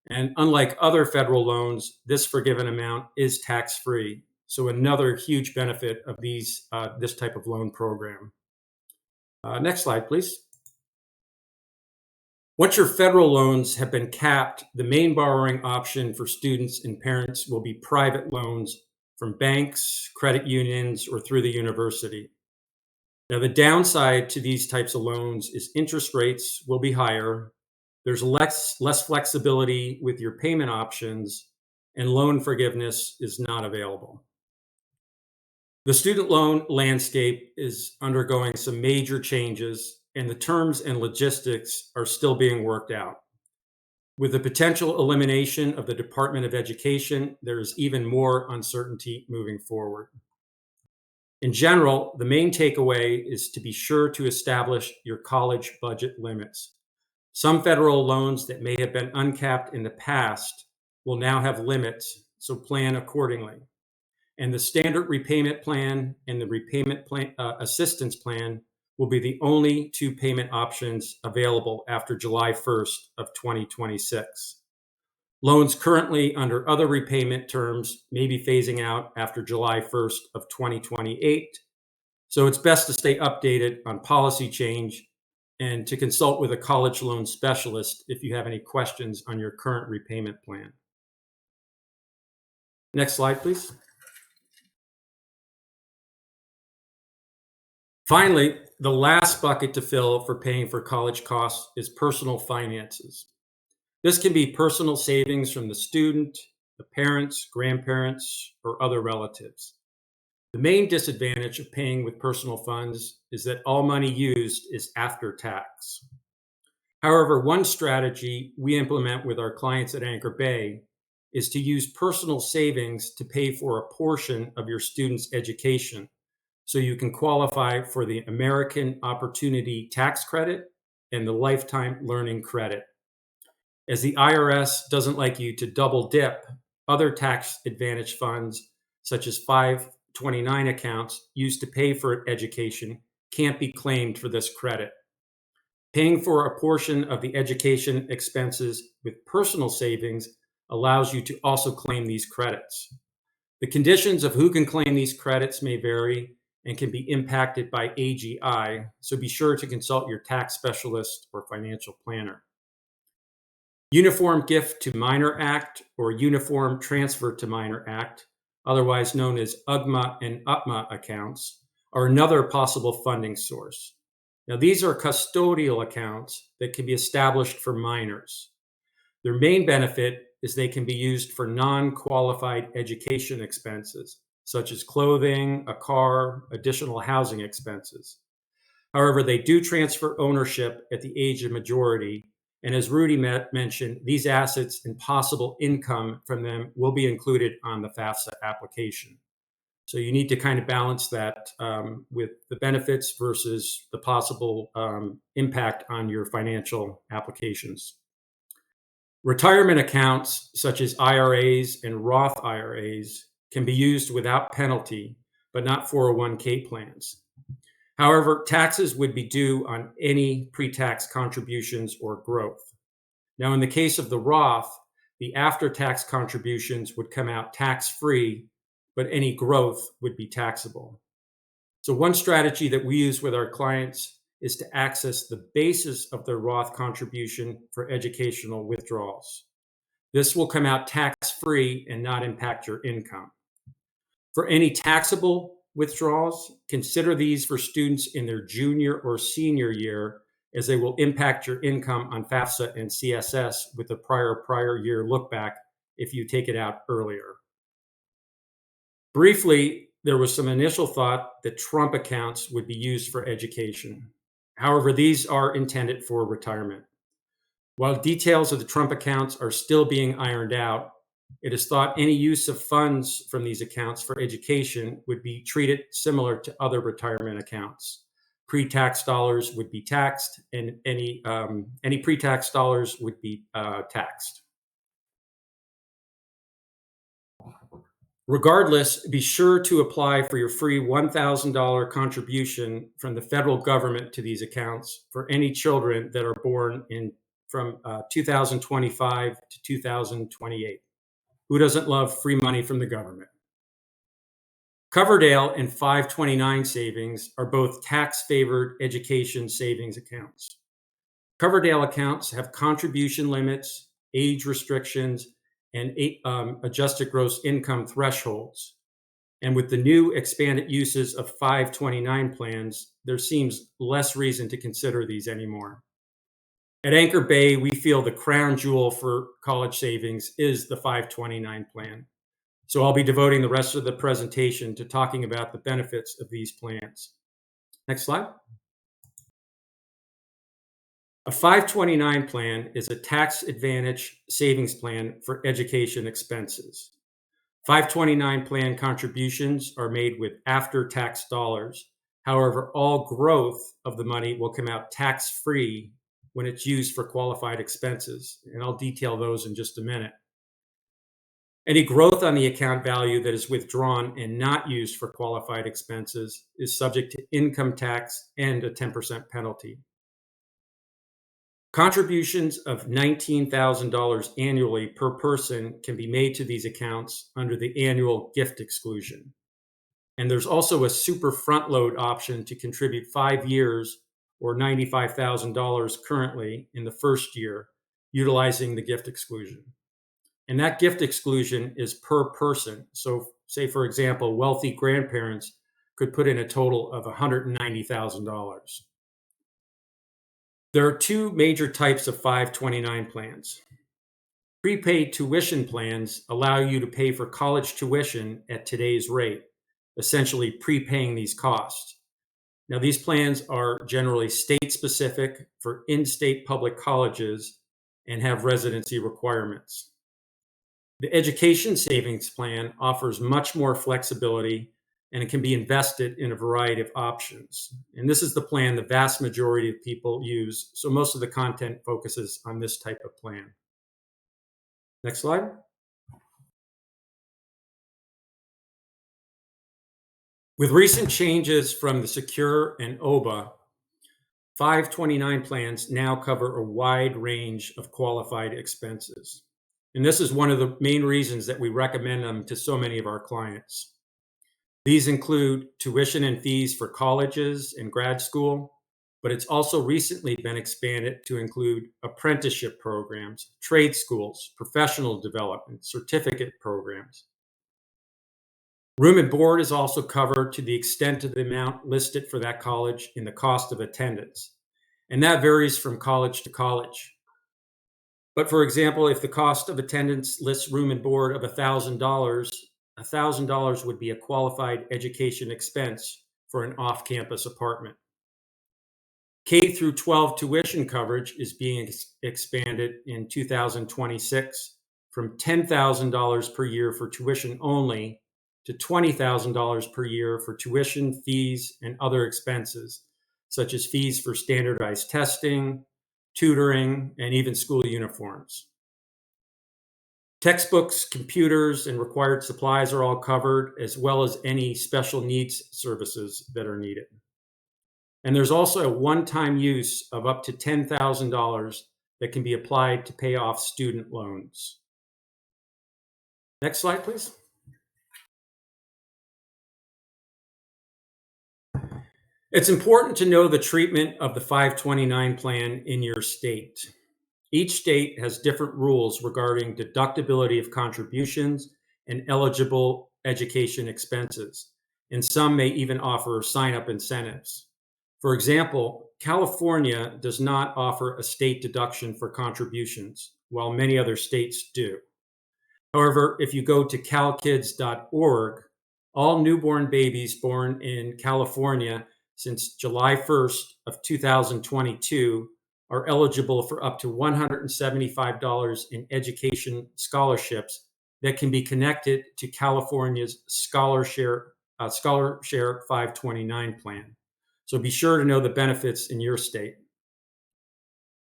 And unlike other federal loans, this forgiven amount is tax-free. So another huge benefit of this type of loan program. Next slide, please. Once your federal loans have been capped, the main borrowing option for students and parents will be private loans from banks, credit unions, or through the university. Now, the downside to these types of loans is interest rates will be higher, there's less flexibility with your payment options, and loan forgiveness is not available. The student loan landscape is undergoing some major changes, and the terms and logistics are still being worked out. With the potential elimination of the Department of Education, there is even more uncertainty moving forward. In general, the main takeaway is to be sure to establish your college budget limits. Some federal loans that may have been uncapped in the past will now have limits, so plan accordingly. And the standard repayment plan and the repayment plan, assistance plan will be the only two payment options available after July 1st of 2026. Loans currently under other repayment terms may be phasing out after July 1st of 2028. So it's best to stay updated on policy change and to consult with a college loan specialist if you have any questions on your current repayment plan. Next slide, please. Finally, the last bucket to fill for paying for college costs is personal finances. This can be personal savings from the student, the parents, grandparents, or other relatives. The main disadvantage of paying with personal funds is that all money used is after tax. However, one strategy we implement with our clients at Anchor Bay is to use personal savings to pay for a portion of your student's education so you can qualify for the American Opportunity Tax Credit and the Lifetime Learning Credit. As the IRS doesn't like you to double dip, other tax advantage funds, such as 529 accounts used to pay for education, can't be claimed for this credit. Paying for a portion of the education expenses with personal savings allows you to also claim these credits. The conditions of who can claim these credits may vary and can be impacted by AGI, so be sure to consult your tax specialist or financial planner. Uniform Gift to Minor Act or Uniform Transfer to Minor Act, otherwise known as UGMA and UPMA accounts, are another possible funding source. Now, these are custodial accounts that can be established for minors. Their main benefit is they can be used for non-qualified education expenses, such as clothing, a car, additional housing expenses. However, they do transfer ownership at the age of majority, and as Rudy mentioned, these assets and possible income from them will be included on the FAFSA application. So you need to kind of balance that with the benefits versus the possible impact on your financial applications. Retirement accounts such as IRAs and Roth IRAs can be used without penalty, but not 401k plans. However, taxes would be due on any pre-tax contributions or growth. Now, in the case of the Roth, the after-tax contributions would come out tax-free, but any growth would be taxable. So one strategy that we use with our clients is to access the basis of their Roth contribution for educational withdrawals. This will come out tax-free and not impact your income. For any taxable withdrawals, consider these for students in their junior or senior year, as they will impact your income on FAFSA and CSS with the prior year look back if you take it out earlier. Briefly, there was some initial thought that Trump accounts would be used for education. However, these are intended for retirement. While details of the Trump accounts are still being ironed out, it is thought any use of funds from these accounts for education would be treated similar to other retirement accounts. Pre-tax dollars would be taxed, and any pre-tax dollars would be taxed. Regardless, be sure to apply for your free $1,000 contribution from the federal government to these accounts for any children that are born from 2025 to 2028. Who doesn't love free money from the government? Coverdale and 529 savings are both tax-favored education savings accounts. Coverdale accounts have contribution limits, age restrictions, and adjusted gross income thresholds. And with the new expanded uses of 529 plans, there seems less reason to consider these anymore. At Anchor Bay, we feel the crown jewel for college savings is the 529 plan. So I'll be devoting the rest of the presentation to talking about the benefits of these plans. Next slide. A 529 plan is a tax advantage savings plan for education expenses. 529 plan contributions are made with after-tax dollars. However, all growth of the money will come out tax-free when it's used for qualified expenses, and I'll detail those in just a minute. Any growth on the account value that is withdrawn and not used for qualified expenses is subject to income tax and a 10% penalty. Contributions of $19,000 annually per person can be made to these accounts under the annual gift exclusion. And there's also a super front load option to contribute 5 years or $95,000 currently in the first year, utilizing the gift exclusion. And that gift exclusion is per person. So say, for example, wealthy grandparents could put in a total of $190,000. There are two major types of 529 plans. Prepaid tuition plans allow you to pay for college tuition at today's rate, essentially prepaying these costs. Now, these plans are generally state-specific for in-state public colleges and have residency requirements. The Education Savings Plan offers much more flexibility, and it can be invested in a variety of options. And this is the plan the vast majority of people use, so most of the content focuses on this type of plan. Next slide. With recent changes from the Secure and OBA, 529 plans now cover a wide range of qualified expenses. And this is one of the main reasons that we recommend them to so many of our clients. These include tuition and fees for colleges and grad school, but it's also recently been expanded to include apprenticeship programs, trade schools, professional development, certificate programs. Room and board is also covered to the extent of the amount listed for that college in the cost of attendance, and that varies from college to college. But for example, if the cost of attendance lists room and board of $1,000, $1,000 would be a qualified education expense for an off-campus apartment. K through 12 tuition coverage is being expanded in 2026 from $10,000 per year for tuition only to $20,000 per year for tuition, fees, and other expenses, such as fees for standardized testing, tutoring, and even school uniforms. Textbooks, computers, and required supplies are all covered, as well as any special needs services that are needed. And there's also a one-time use of up to $10,000 that can be applied to pay off student loans. Next slide, please. It's important to know the treatment of the 529 plan in your state. Each state has different rules regarding deductibility of contributions and eligible education expenses, and some may even offer sign-up incentives. For example, California does not offer a state deduction for contributions, while many other states do. However, if you go to calkids.org, all newborn babies born in California since July 1st of 2022 are eligible for up to $175 in education scholarships that can be connected to California's Scholar Share 529 plan. So be sure to know the benefits in your state.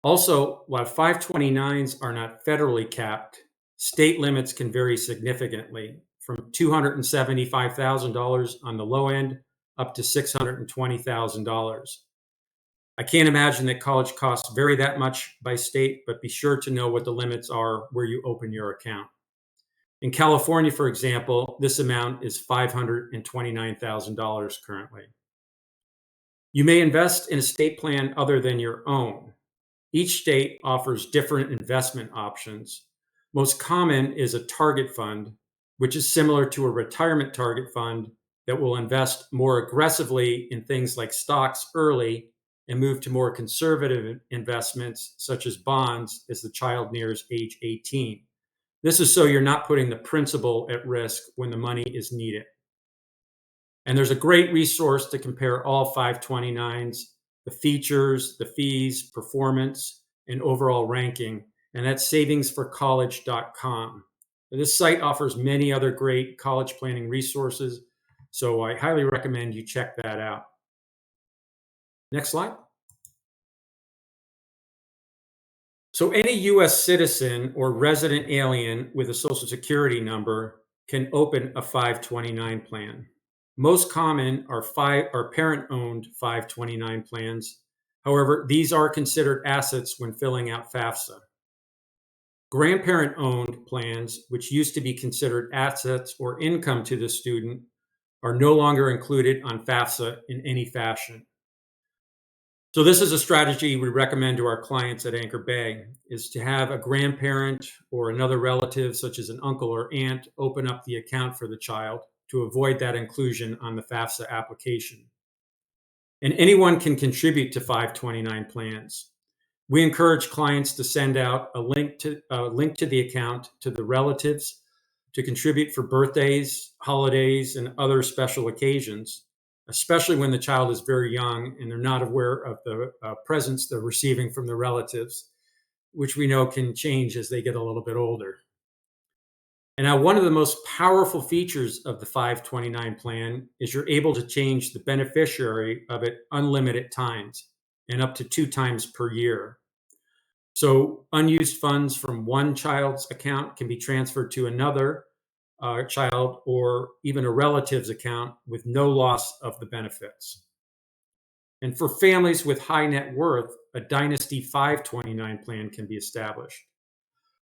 Also, while 529s are not federally capped, state limits can vary significantly from $275,000 on the low end up to $620,000. I can't imagine that college costs vary that much by state, but be sure to know what the limits are where you open your account. In California, for example, this amount is $529,000 currently. You may invest in a state plan other than your own. Each state offers different investment options. Most common is a target fund, which is similar to a retirement target fund that will invest more aggressively in things like stocks early and move to more conservative investments such as bonds as the child nears age 18. This is so you're not putting the principal at risk when the money is needed. And there's a great resource to compare all 529s, the features, the fees, performance, and overall ranking, and that's savingsforcollege.com. This site offers many other great college planning resources, so I highly recommend you check that out. Next slide. So any US citizen or resident alien with a Social Security number can open a 529 plan. Most common are parent-owned 529 plans. However, these are considered assets when filling out FAFSA. Grandparent-owned plans, which used to be considered assets or income to the student, are no longer included on FAFSA in any fashion. So this is a strategy we recommend to our clients at Anchor Bay, is to have a grandparent or another relative, such as an uncle or aunt, open up the account for the child. to avoid that inclusion on the FAFSA application. And anyone can contribute to 529 plans. We encourage clients to send out a link to the account to the relatives to contribute for birthdays, holidays, and other special occasions, especially when the child is very young and they're not aware of the presents they're receiving from the relatives, which we know can change as they get a little bit older. And now, one of the most powerful features of the 529 plan is you're able to change the beneficiary of it unlimited times and up to 2 times per year. So unused funds from one child's account can be transferred to another child or even a relative's account with no loss of the benefits. And for families with high net worth, a Dynasty 529 plan can be established.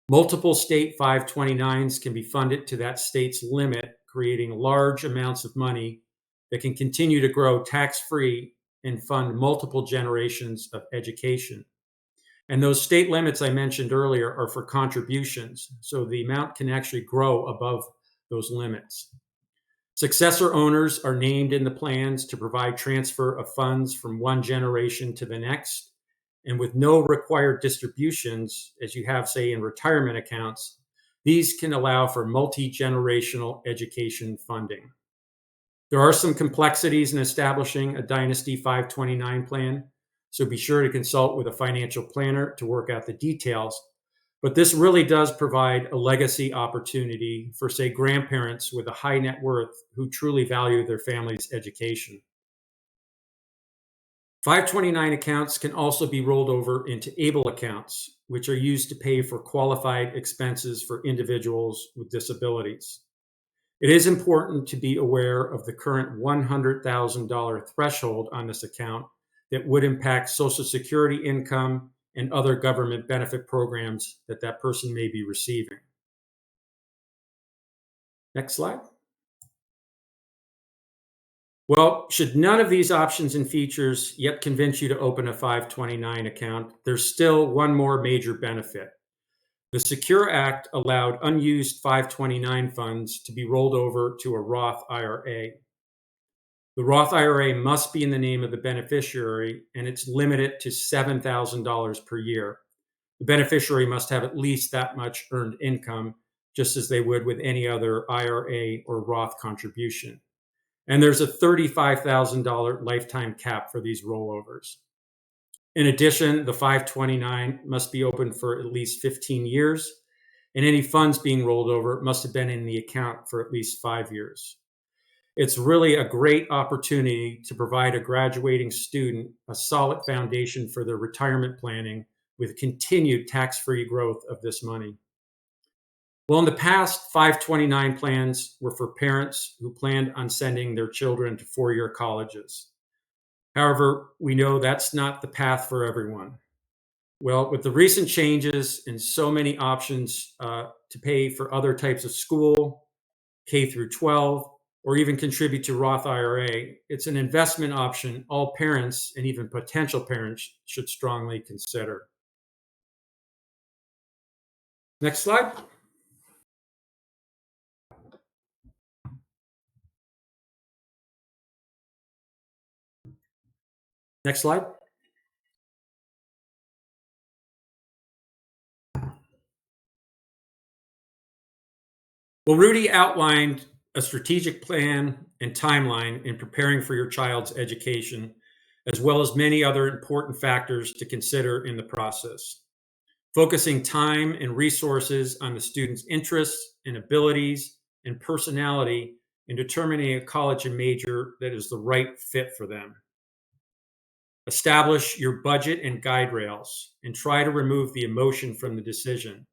Multiple state 529s can be funded to that state's limit, creating large amounts of money that can continue to grow tax-free and fund multiple generations of education. And those state limits I mentioned earlier are for contributions, so the amount can actually grow above those limits. Successor owners are named in the plans to provide transfer of funds from one generation to the next. And with no required distributions, as you have, say, in retirement accounts, these can allow for multi-generational education funding. There are some complexities in establishing a Dynasty 529 plan, so be sure to consult with a financial planner to work out the details. But this really does provide a legacy opportunity for, say, grandparents with a high net worth who truly value their family's education. 529 accounts can also be rolled over into ABLE accounts, which are used to pay for qualified expenses for individuals with disabilities. It is important to be aware of the current $100,000 threshold on this account that would impact Social Security income and other government benefit programs that that person may be receiving. Next slide. Well, should none of these options and features yet convince you to open a 529 account, there's still one more major benefit. The Secure Act allowed unused 529 funds to be rolled over to a Roth IRA. The Roth IRA must be in the name of the beneficiary, and it's limited to $7,000 per year. The beneficiary must have at least that much earned income, just as they would with any other IRA or Roth contribution. And there's a $35,000 lifetime cap for these rollovers. In addition, the 529 must be open for at least 15 years, and any funds being rolled over must have been in the account for at least 5 years. It's really a great opportunity to provide a graduating student a solid foundation for their retirement planning with continued tax-free growth of this money. Well, in the past, 529 plans were for parents who planned on sending their children to four-year colleges. However, we know that's not the path for everyone. Well, with the recent changes and so many options to pay for other types of school, K through 12, or even contribute to Roth IRA, it's an investment option all parents and even potential parents should strongly consider. Next slide. Next slide. Well, Rudy outlined a strategic plan and timeline in preparing for your child's education, as well as many other important factors to consider in the process. Focusing time and resources on the student's interests and abilities and personality in determining a college and major that is the right fit for them. Establish your budget and guide rails and try to remove the emotion from the decision.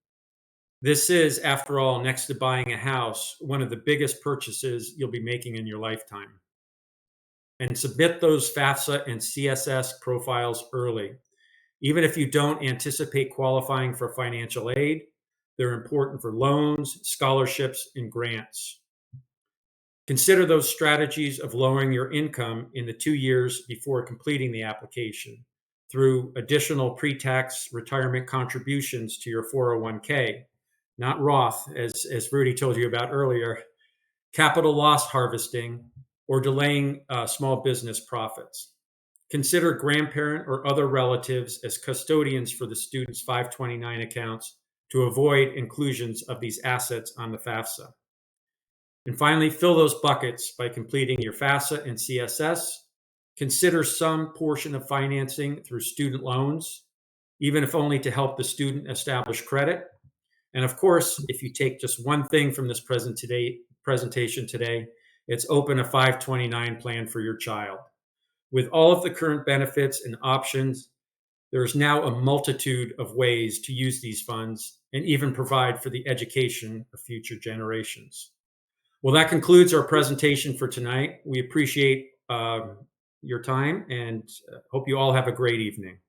This is, after all, next to buying a house, one of the biggest purchases you'll be making in your lifetime. And submit those FAFSA and CSS profiles early. Even if you don't anticipate qualifying for financial aid, they're important for loans, scholarships, and grants. Consider those strategies of lowering your income in the 2 years before completing the application through additional pre-tax retirement contributions to your 401k, not Roth, as Rudy told you about earlier. capital loss harvesting, or delaying small business profits. Consider grandparent or other relatives as custodians for the student's 529 accounts to avoid inclusions of these assets on the FAFSA. And finally, fill those buckets by completing your FAFSA and CSS. Consider some portion of financing through student loans, even if only to help the student establish credit. And of course, if you take just one thing from this presentation today, it's open a 529 plan for your child. With all of the current benefits and options, there's now a multitude of ways to use these funds and even provide for the education of future generations. Well, that concludes our presentation for tonight. We appreciate your time and hope you all have a great evening.